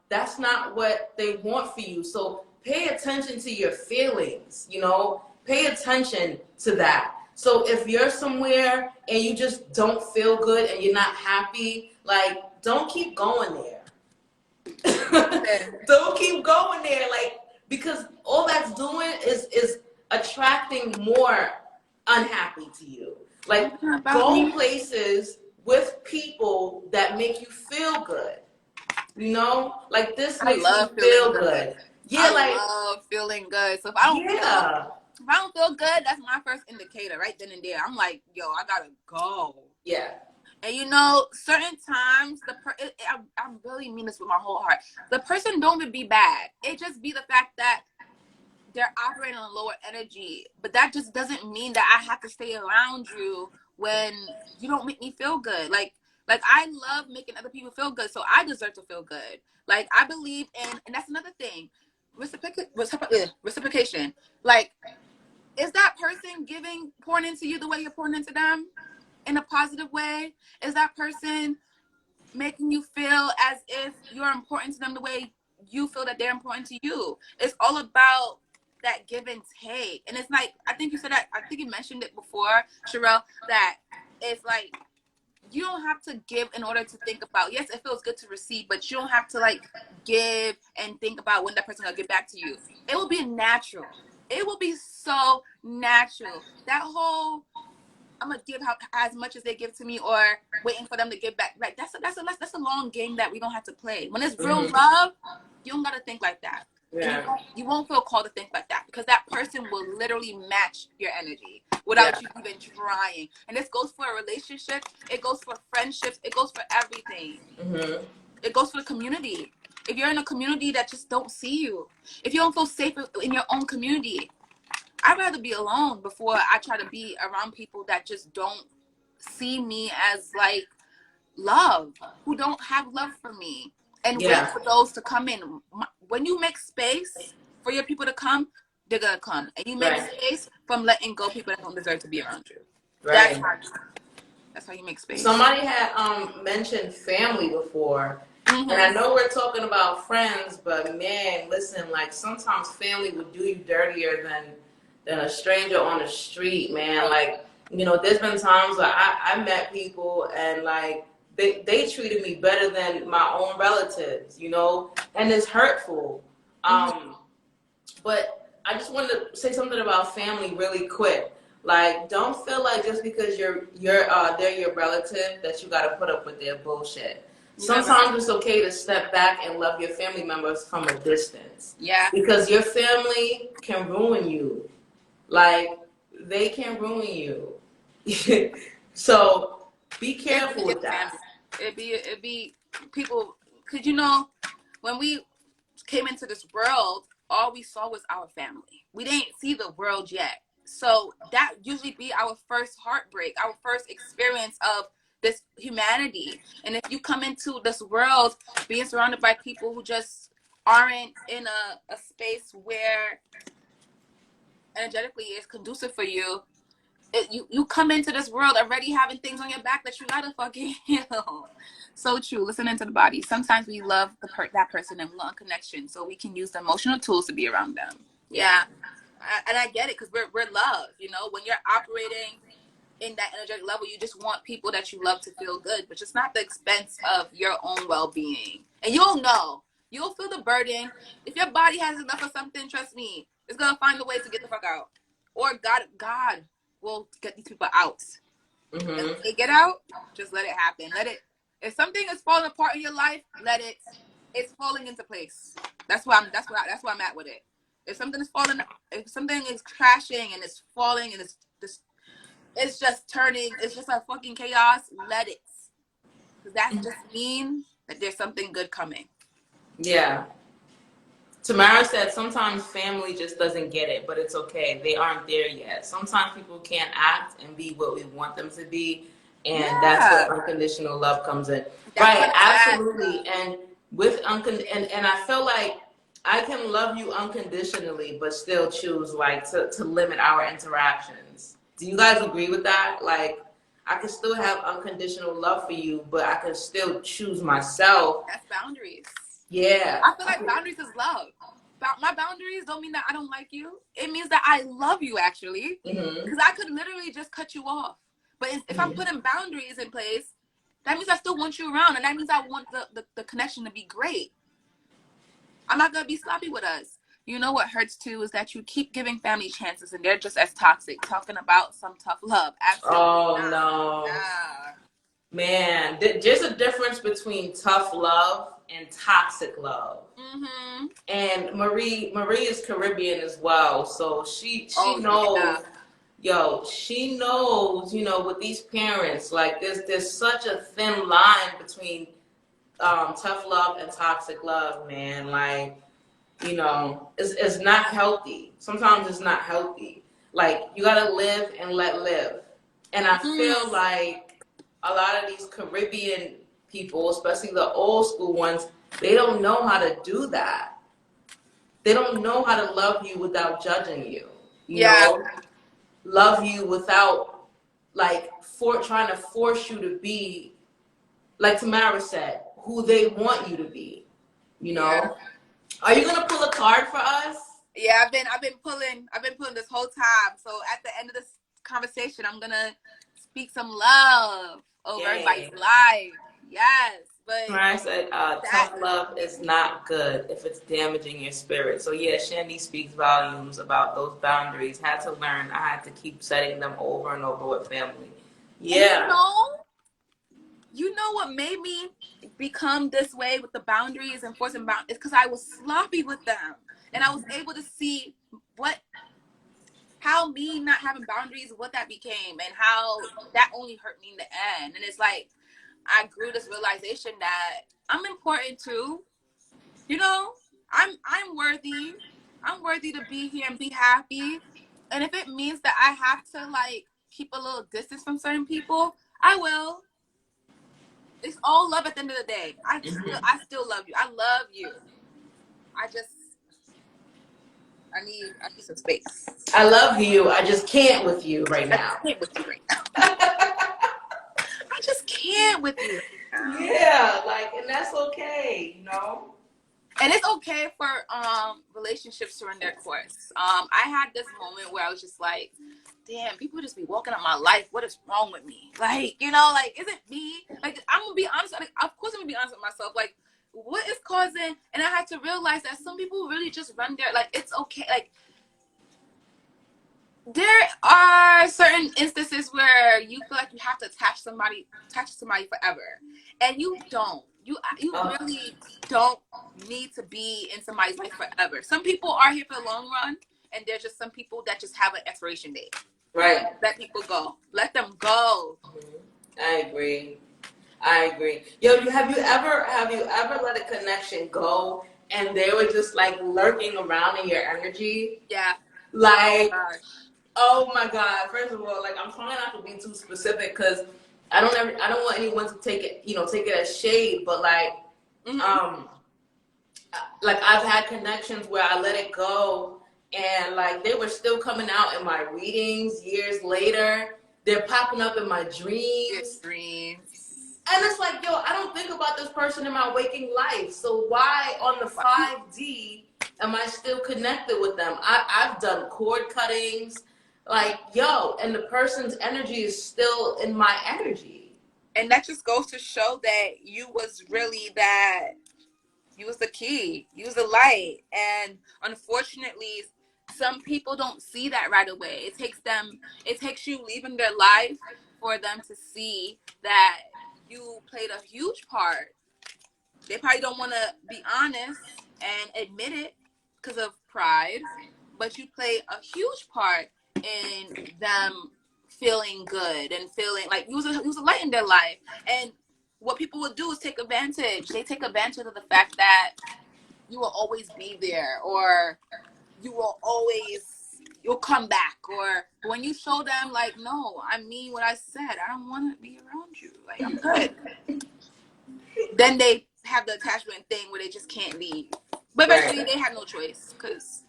That's not what they want for you. So pay attention to your feelings, you know. Pay attention to that. So if you're somewhere and you just don't feel good and you're not happy, like, don't keep going there. Don't keep going there, like, because all that's doing is attracting more unhappy to you. Like, go places with people that make you feel good. You know, like, this makes me feel good. Yeah, I love feeling good. So if I don't feel good, that's my first indicator right then and there. I'm like, yo, I gotta go. Yeah. And you know, certain times I really mean this with my whole heart. The person don't even be bad. It just be the fact that they're operating on a lower energy. But that just doesn't mean that I have to stay around you when you don't make me feel good. Like I love making other people feel good, so I deserve to feel good. Like, I believe in, and that's another thing, reciprocation. Like, is that person pouring into you the way you're pouring into them in a positive way? Is that person making you feel as if you're important to them the way you feel that they're important to you? It's all about that give and take. And it's like, I think you said that, I think you mentioned it before, Sherelle, that it's like, you don't have to give in order to think about, yes, it feels good to receive, but you don't have to like give and think about when that person will get back to you. It will be natural. It will be so natural. That whole, I'm gonna give as much as they give to me, or waiting for them to give back. Like, that's a long game that we don't have to play. When it's real love, you don't gotta think like that. Yeah. You won't feel called to think like that, because that person will literally match your energy without you even trying. And this goes for a relationship. It goes for friendships. It goes for everything. Mm-hmm. It goes for the community. If you're in a community that just don't see you, if you don't feel safe in your own community, I'd rather be alone before I try to be around people that just don't see me as like love, who don't have love for me, and wait for those to come in. When you make space for your people to come, they're gonna come, and you make space from letting go people that don't deserve to be around you. Right. That's how you make space. Somebody had mentioned family before. Mm-hmm. And I know we're talking about friends, but man, listen, like, sometimes family would do you dirtier than a stranger on the street, man. Like, you know, there's been times where I met people and like they treated me better than my own relatives, you know, and it's hurtful. But I just wanted to say something about family really quick. Like, don't feel like just because they're your relative that you got to put up with their bullshit. Sometimes it's okay to step back and love your family members from a distance. Yeah. Because your family can ruin you. Like, they can ruin you. So be careful with that. It'd be people, because, you know, when we came into this world, all we saw was our family. We didn't see the world yet. So that usually be our first heartbreak, our first experience of this humanity. And if you come into this world being surrounded by people who just aren't in a space where energetically is conducive for you, you come into this world already having things on your back that you gotta fucking heal. So true. Listening to the body. Sometimes we love that person and we want connection, so we can use the emotional tools to be around them. Yeah. And I get it, because we're love. You know, when you're operating in that energetic level, you just want people that you love to feel good, but it's not the expense of your own well-being. And you'll know. You'll feel the burden. If your body has enough of something, trust me, it's gonna find a way to get the fuck out. Or God will get these people out. Mm-hmm. And if they get out, just let it happen. If something is falling apart in your life, it's falling into place. That's where I'm at with it. If something is crashing and it's falling and it's just turning, it's just a fucking chaos, let it. Because that just means that there's something good coming. Yeah. Tamara said sometimes family just doesn't get it, but it's okay. They aren't there yet. Sometimes people can't act and be what we want them to be, and that's where unconditional love comes in. Right, absolutely. And with and I feel like I can love you unconditionally, but still choose like to limit our interactions. Do you guys agree with that? Like, I can still have unconditional love for you, but I can still choose myself. That's boundaries. Yeah. I feel like boundaries is love. My boundaries don't mean that I don't like you. It means that I love you, actually. Because I could literally just cut you off. But if I'm putting boundaries in place, that means I still want you around. And that means I want the connection to be great. I'm not going to be sloppy with us. You know what hurts too is that you keep giving family chances and they're just as toxic, talking about some tough love. Absolutely Oh, not. no. Nah. Man, there's a difference between tough love and toxic love. Mm-hmm. And Marie is Caribbean as well, so she knows. Yeah. She knows, with these parents, like there's such a thin line between tough love and toxic love, man. Like, it's not healthy. Sometimes it's not healthy. Like, you gotta live and let live. And I feel like a lot of these Caribbean people, especially the old school ones, they don't know how to do that. They don't know how to love you without judging you. You know, love you without like trying to force you to be, like Tamara said, who they want you to be. Yeah. Are you gonna pull a card for us? Yeah, I've been pulling this whole time. So at the end of this conversation, I'm gonna speak some love over everybody's life. Yes, but Tamara said, tough love is not good if it's damaging your spirit. So yeah, Shandy speaks volumes about those boundaries. Had to learn. I had to keep setting them over and over with family. Yeah. And you know what made me become this way with the boundaries and forcing boundaries? Because I was sloppy with them, and I was able to see how me not having boundaries, what that became, and how that only hurt me in the end. And it's like I grew this realization that I'm important too. I'm worthy. I'm worthy to be here and be happy. And if it means that I have to like keep a little distance from certain people, I will. It's all love at the end of the day. I still love you. I love you. I need some space. I love you. I just can't with you right now. I can't with you right now. I just can't with you. Yeah, and that's okay, And it's okay for relationships to run their course. I had this moment where I was just like, damn, people just be walking up my life. What is wrong with me? Like, is it me? Like, I'm gonna be honest. Of course, I'm gonna be honest with myself. Like, what is causing? And I had to realize that some people really just run their, like, it's okay. Like, there are certain instances where you feel like you have to attach to somebody forever, and you don't. You really don't need to be in somebody's life forever. Some people are here for the long run, and there's just some people that just have an expiration date. Right. Let people go. Let them go. I agree. Yo, have you ever let a connection go and they were just like lurking around in your energy? Yeah. Like, oh my God. First of all, like, I'm trying not to be too specific because I don't want anyone to take it as shade, but like, like I've had connections where I let it go and like they were still coming out in my readings years later. They're popping up in my dreams. And it's like, yo, I don't think about this person in my waking life. So why on the 5D am I still connected with them? I've done cord cuttings. Like, yo, and the person's energy is still in my energy. And that just goes to show that you was really that. You was the key. You was the light. And unfortunately, some people don't see that right away. It takes you leaving their life for them to see that you played a huge part. They probably don't want to be honest and admit it because of pride, but you played a huge part in them feeling good and feeling like you was a light in their life. And what people would do is take advantage. They take advantage of the fact that you will always be there, or you'll come back, or when you show them like, no, I mean what I said. I don't want to be around you. Like, I'm good. Then they have the attachment thing where they just can't leave. But eventually they have no choice because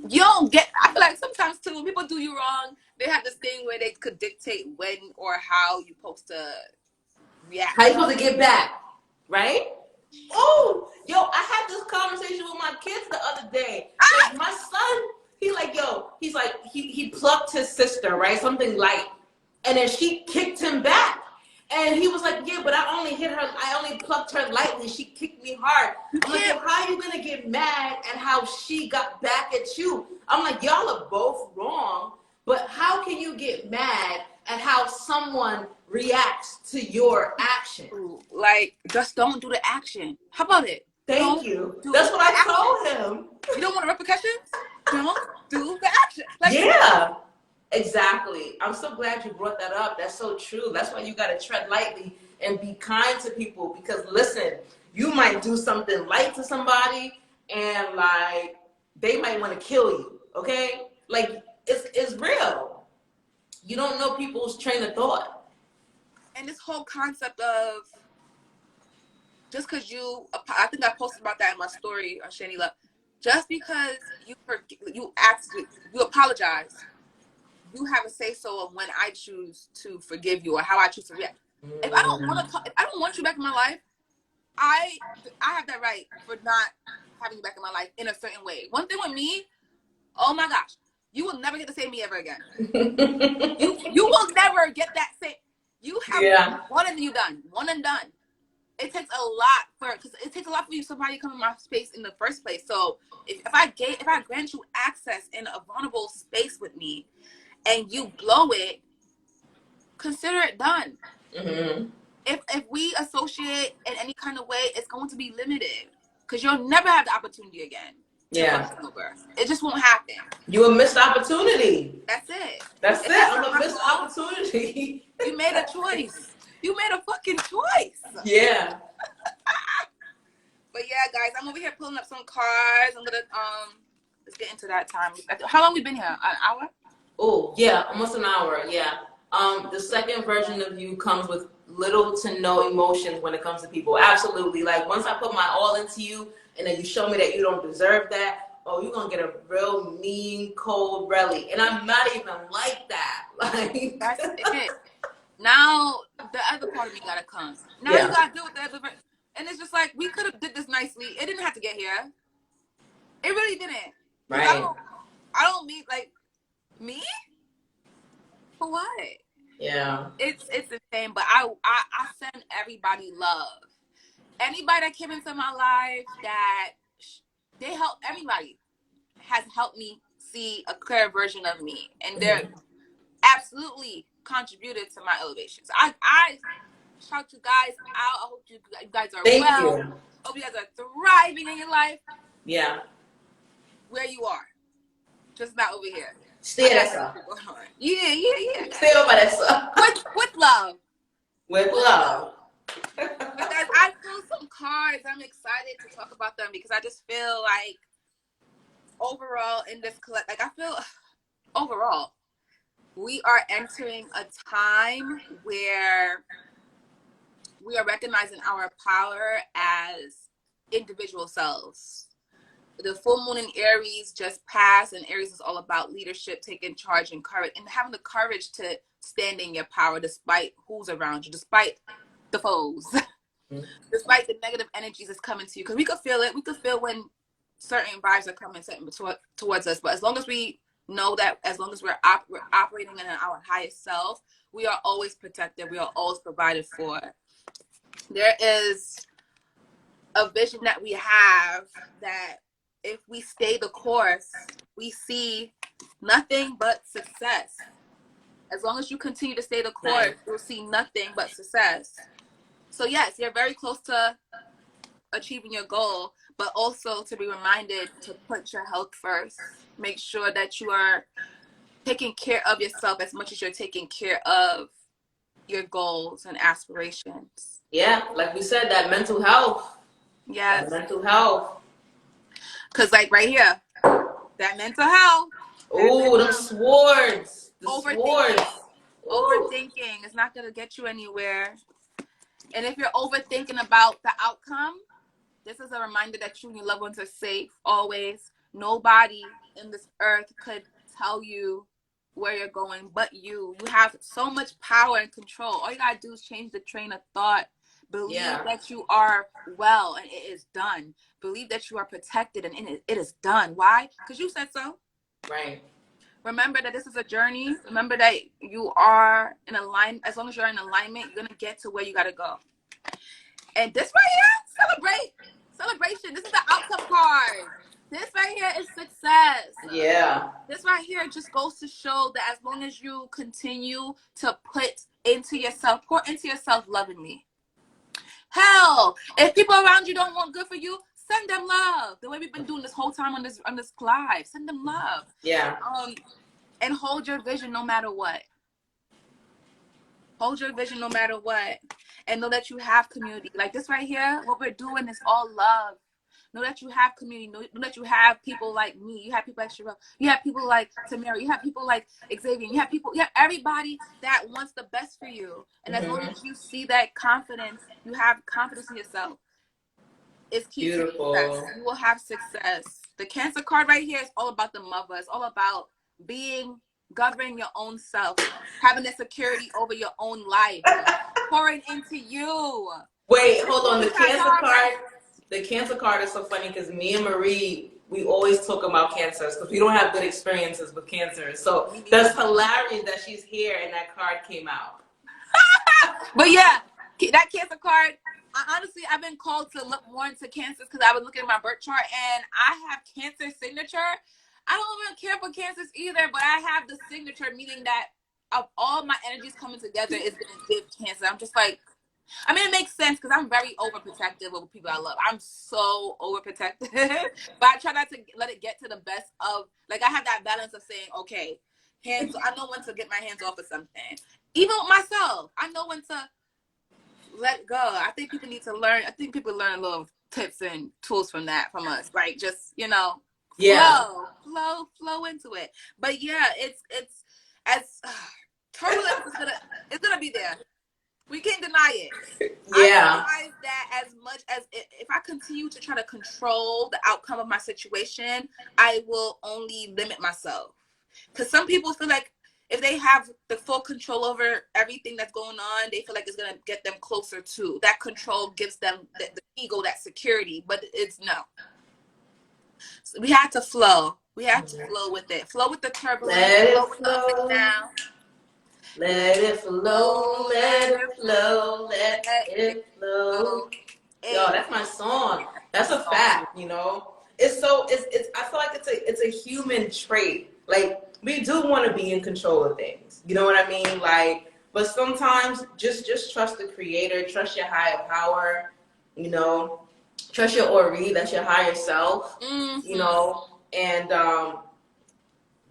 you don't get. I feel like sometimes too when people do you wrong, they have this thing where they could dictate when or how you're supposed to react. How you supposed to get back, right? Oh, yo, I had this conversation with my kids the other day. Like my son, he's like, he plucked his sister, right? Something light. And then she kicked him back. And he was like, yeah, but I only plucked her lightly. She kicked me hard. I'm like, yo, how are you gonna get mad at how she got back at you? I'm like, y'all are both wrong, but how can you get mad at how someone reacts to your action? Like, just don't do the action. How about it? Thank you. That's what I told him. You don't want repercussions? Don't do the action. Like, yeah. Exactly. I'm so glad you brought that up. That's so true. That's why you got to tread lightly and be kind to people because listen, you might do something light to somebody and like they might want to kill you. Okay? Like it's real. You don't know people's train of thought. And this whole concept of just because I think I posted about that in my story on Shanila, just because you apologize, you have a say so of when I choose to forgive you or how I choose to react. If I don't want you back in my life, I have that right for not having you back in my life in a certain way. One thing with me, oh my gosh, you will never get to say me ever again. you will never get that same. You have one and done. It takes a lot because it takes a lot for you somebody to come in my space in the first place. So if I grant you access in a vulnerable space with me, and you blow it, consider it done. Mm-hmm. If we associate in any kind of way, it's going to be limited because you'll never have the opportunity again. Yeah, it just won't happen. You a missed opportunity. That's it. I'm a missed opportunity. You made a choice. You made a fucking choice. Yeah. But yeah, guys, I'm over here pulling up some cards. I'm gonna let's get into that time. How long we been here? An hour? Oh, yeah, almost an hour, yeah. The second version of you comes with little to no emotions when it comes to people. Absolutely. Like, once I put my all into you, and then you show me that you don't deserve that, oh, you're going to get a real mean, cold rally. And I'm not even like that. Like, that's it. Now, the other part of me got to come. Now you got to deal with the other part. And it's just like, we could have did this nicely. It didn't have to get here. It really didn't. Right. I don't mean, like, me? For what? Yeah. It's insane, but I send everybody love. Anybody that came into my life that they help, everybody has helped me see a clear version of me, and they're absolutely contributed to my elevations. I shout you guys out. I hope you guys are Thank well. You. Hope you guys are thriving in your life. Yeah. Where you are, just not over here. Stay that's up. Yeah. Stay over that's up. With love. With love. But guys, I pulled some cards. I'm excited to talk about them because I just feel like overall in this overall we are entering a time where we are recognizing our power as individual selves. The full moon in Aries just passed, and Aries is all about leadership, taking charge and courage, and having the courage to stand in your power despite who's around you, despite the foes, despite the negative energies that's coming to you. Because we could feel it. We could feel when certain vibes are coming towards us. But as long as we know that, as long as we're operating in our highest self, we are always protected. We are always provided for. There is a vision that we have that if we stay the course, we see nothing but success. As long as you continue to stay the course, you'll see nothing but success. So yes, you're very close to achieving your goal, but also to be reminded to put your health first. Make sure that you are taking care of yourself as much as you're taking care of your goals and aspirations. Yeah, like we said, that mental health. Yes. That mental health. Because like right here, that mental health. Oh, the swords. The swords. Overthinking is not going to get you anywhere. And if you're overthinking about the outcome, This is a reminder that you and your loved ones are safe always. Nobody in this earth could tell you where you're going but you. You have so much power and control. All you gotta do is change the train of thought. Believe that you are well and it is done. Believe that you are protected and it is done. Why? Because you said so. Right. Remember that this is a journey. Remember that you are in alignment. As long as you're in alignment, you're gonna get to where you gotta go. And this right here, celebration. This is the outcome card. This right here is success. Yeah. This right here just goes to show that as long as you continue to put into yourself, pour into yourself lovingly. Hell, if people around you don't want good for you, send them love. The way we've been doing this whole time on this live, send them love. Yeah. And hold your vision no matter what. Hold your vision no matter what. And know that you have community. Like this right here, what we're doing is all love. Know that you have community. Know that you have people like me. You have people like Sherelle. You have people like Tamara. You have people like Xavier. You have everybody that wants the best for you. And as long as you see that confidence, you have confidence in yourself. It's key to success. You will have success. The Cancer card right here is all about the mother. It's all about governing your own self, having the security over your own life, pouring into you. Wait, hold on. The Cancer card. The Cancer card is so funny because me and Marie, we always talk about cancers because we don't have good experiences with cancer. So that's hilarious that she's here and that card came out. But yeah, that Cancer card, honestly, I've been called to look more into cancers because I was looking at my birth chart and I have Cancer signature. I don't even care for cancers either, but I have the signature, meaning that of all my energies coming together is going to give Cancer. I'm just like, I mean, it makes sense because I'm very overprotective of people I love. I'm so overprotective, but I try not to let it get to the best of, like, I have that balance of saying, okay, I know when to get my hands off of something. Even with myself, I know when to let go. I think people need to learn. I think people learn little tips and tools from us. Like, just, flow into it. But yeah, it's as turbulence is gonna be there. We can't deny it. Yeah. I realize that as much as if I continue to try to control the outcome of my situation, I will only limit myself. Because some people feel like if they have the full control over everything that's going on, they feel like it's going to get them closer to. That control gives them the ego, that security. But it's no. So we have to flow. We have to flow with it. Flow with the turbulence. Flow with the ups and downs. Let it flow, let it flow, let it flow. Yo, that's my song. That's a fact, It's I feel like it's a human trait. Like, we do want to be in control of things. You know what I mean? Like, but sometimes just trust the creator, trust your higher power, trust your Ori, that's your higher self, and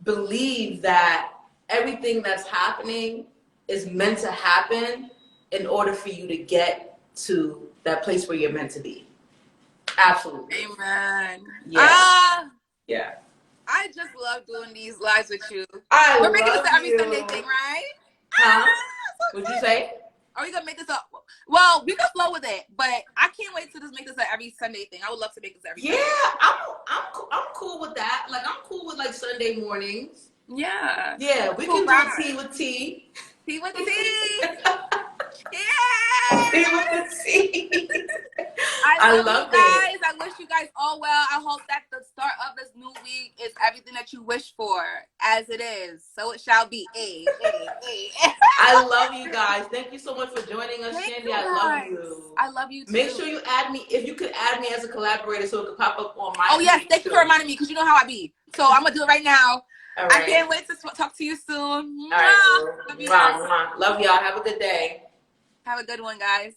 believe that everything that's happening is meant to happen in order for you to get to that place where you're meant to be. Absolutely. Amen. Yeah. Yeah. I just love doing these lives with you. We're making this an every Sunday thing, right? Huh? What'd you say? Are we gonna make this up? Well, we can flow with it, but I can't wait to just make this an every Sunday thing. I would love to make this every Sunday. I'm cool with that. Like, I'm cool with like Sunday mornings. Yeah. Yeah, we can do tea with tea. Tea with tea. Yeah. Tea with the tea. I love you guys. I wish you guys all well. I hope that the start of this new week is everything that you wish for, as it is. So it shall be. I love you guys. Thank you so much for joining us, Shandy. I love you. I love you too. Make sure you add me, if you could add me as a collaborator so it could pop up on my Oh, yes. Thank you for reminding me because you know how I be. So I'm going to do it right now. All right. I can't wait to talk to you soon. All right. Love you guys. Love y'all. Have a good day. Have a good one, guys.